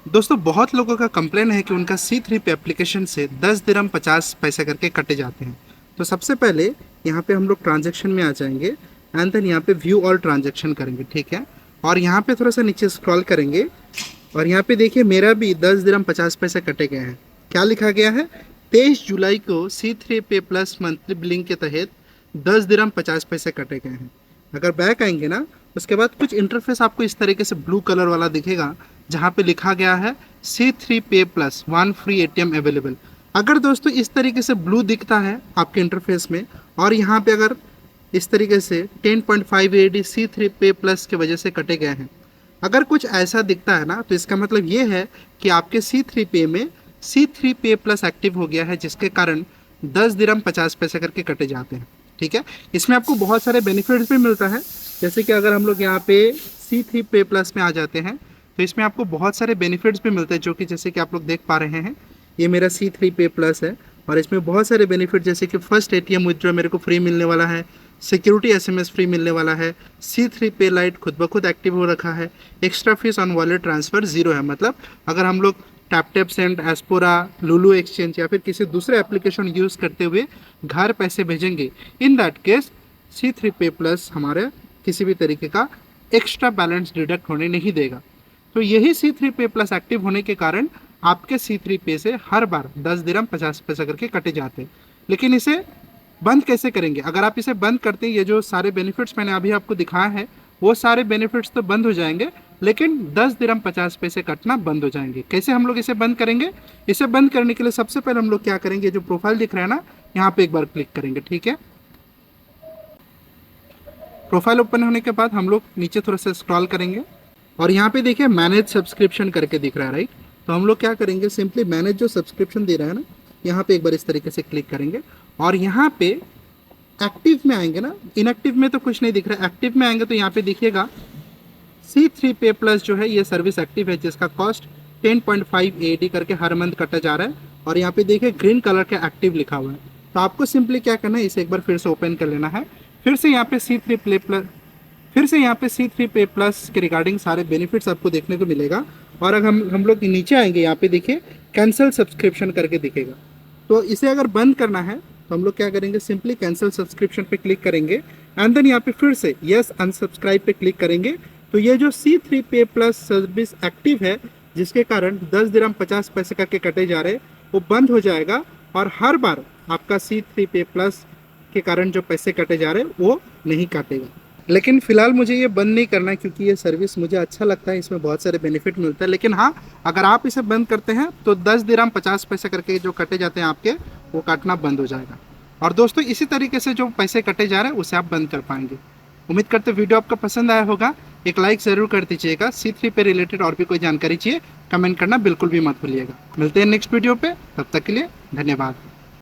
दोस्तों बहुत लोगों का कंप्लेन है कि उनका C3 पे एप्लीकेशन से 10 दिरहम 50 पैसे करके कटे जाते हैं। तो सबसे पहले यहाँ पे हम लोग ट्रांजैक्शन में आ जाएंगे एंड देन यहाँ पे व्यू ऑल ट्रांजैक्शन करेंगे, ठीक है। और यहाँ पे थोड़ा सा नीचे स्क्रॉल करेंगे और यहाँ पे देखिए मेरा भी 10 दिरहम 50 पैसे कटे गए हैं। क्या लिखा गया है? 23 जुलाई को C3 पे प्लस मंथली बिलिंग के तहत 10 दिरहम 50 पैसे कटे गए हैं। अगर बैक आएंगे ना, उसके बाद कुछ इंटरफेस आपको इस तरीके से ब्लू कलर वाला दिखेगा जहाँ पे लिखा गया है C3 पे प्लस 1 फ्री ATM अवेलेबल। अगर दोस्तों इस तरीके से ब्लू दिखता है आपके इंटरफेस में और यहाँ पे अगर इस तरीके से 10.5 AD C3 पे प्लस के वजह से कटे गए हैं, अगर कुछ ऐसा दिखता है ना, तो इसका मतलब ये है कि आपके C3 पे में C3 पे प्लस एक्टिव हो गया है, जिसके कारण 10 दिरहम 50 पैसे करके कटे जाते हैं, ठीक है। इसमें आपको बहुत सारे बेनिफिट्स भी मिलता है, जैसे कि अगर हम लोग यहाँ पे C3 पे प्लस में आ जाते हैं तो इसमें आपको बहुत सारे बेनिफिट्स भी मिलते हैं, जो कि जैसे कि आप लोग देख पा रहे हैं ये मेरा C3 पे प्लस है और इसमें बहुत सारे बेनिफिट जैसे कि फर्स्ट ATM विथड्रॉ मेरे को फ्री मिलने वाला है, सिक्योरिटी SMS फ्री मिलने वाला है, C3 पे लाइट खुद ब खुद एक्टिव हो रखा है, extra fees on wallet transfer zero है। मतलब अगर हम लोग टैप सेंड, एस्पोरा, लुलू एक्सचेंज या फिर किसी दूसरे एप्लीकेशन यूज़ करते हुए घर पैसे भेजेंगे, इन दैट केस C3 पे प्लस हमारे किसी भी तरीके का एक्स्ट्रा बैलेंस डिडक्ट होने नहीं देगा। तो यही C3 पे प्लस एक्टिव होने के कारण आपके C3 पे से हर बार 10 दिरहम 50 पैसा करके कटे जाते हैं। लेकिन इसे बंद कैसे करेंगे? अगर आप इसे बंद करते हैं, ये जो सारे बेनिफिट्स मैंने अभी आपको दिखाया है वो सारे बेनिफिट्स तो बंद हो जाएंगे, लेकिन 10 दिरहम 50 पैसे कटना बंद हो जाएंगे। कैसे हम लोग इसे बंद करेंगे? इसे बंद करने के लिए सबसे पहले हम लोग क्या करेंगे, जो प्रोफाइल दिख रहा है ना, यहाँ पे एक बार क्लिक करेंगे, ठीक है। प्रोफाइल ओपन होने के बाद हम लोग नीचे थोड़ा सा स्क्रॉल करेंगे और यहाँ पे देखिए मैनेज सब्सक्रिप्शन करके दिख रहा है, राइट। तो हम लोग क्या करेंगे, सिंपली मैनेज जो सब्सक्रिप्शन दे रहा है ना, यहाँ पे एक बार इस तरीके से क्लिक करेंगे और यहाँ पे एक्टिव में आएंगे ना, इनएक्टिव में तो कुछ नहीं दिख रहा है, एक्टिव में आएंगे तो यहाँ पे देखिएगा C3 पे प्लस जो है ये सर्विस एक्टिव है, जिसका कॉस्ट 10.5 AD करके हर मंथ कटा जा रहा है और यहाँ पे देखिए ग्रीन कलर का एक्टिव लिखा हुआ है। तो आपको सिंपली क्या करना है, इसे एक बार फिर से ओपन कर लेना है, फिर से यहाँ पे C3 पे प्लस के रिगार्डिंग सारे बेनिफिट्स आपको देखने को मिलेगा। और अगर हम लोग नीचे आएंगे, यहाँ पे देखिए कैंसिल सब्सक्रिप्शन करके दिखेगा। तो इसे अगर बंद करना है तो हम लोग क्या करेंगे, सिंपली कैंसिल सब्सक्रिप्शन पे क्लिक करेंगे एंड देन यहाँ पे फिर से यस अनसब्सक्राइब पे क्लिक करेंगे। तो ये जो C3 पे प्लस सर्विस एक्टिव है, जिसके कारण 10 दिरहम 50 पैसे करके कटे जा रहे, वो बंद हो जाएगा और हर बार आपका C3 पे प्लस के कारण जो पैसे कटे जा रहे वो नहीं काटेगा। लेकिन फिलहाल मुझे ये बंद नहीं करना है, क्योंकि ये सर्विस मुझे अच्छा लगता है, इसमें बहुत सारे बेनिफिट मिलता है। लेकिन हाँ, अगर आप इसे बंद करते हैं तो 10 दिरहम 50 पैसे करके जो कटे जाते हैं आपके, वो काटना बंद हो जाएगा। और दोस्तों इसी तरीके से जो पैसे कटे जा रहे हैं उसे आप बंद कर पाएंगे। उम्मीद करते वीडियो आपको पसंद आया होगा, एक लाइक ज़रूर कर दीजिएगा। C3 पे रिलेटेड और भी कोई जानकारी चाहिए, कमेंट करना बिल्कुल भी मत भूलिएगा। मिलते हैं नेक्स्ट वीडियो पे, तब तक के लिए धन्यवाद।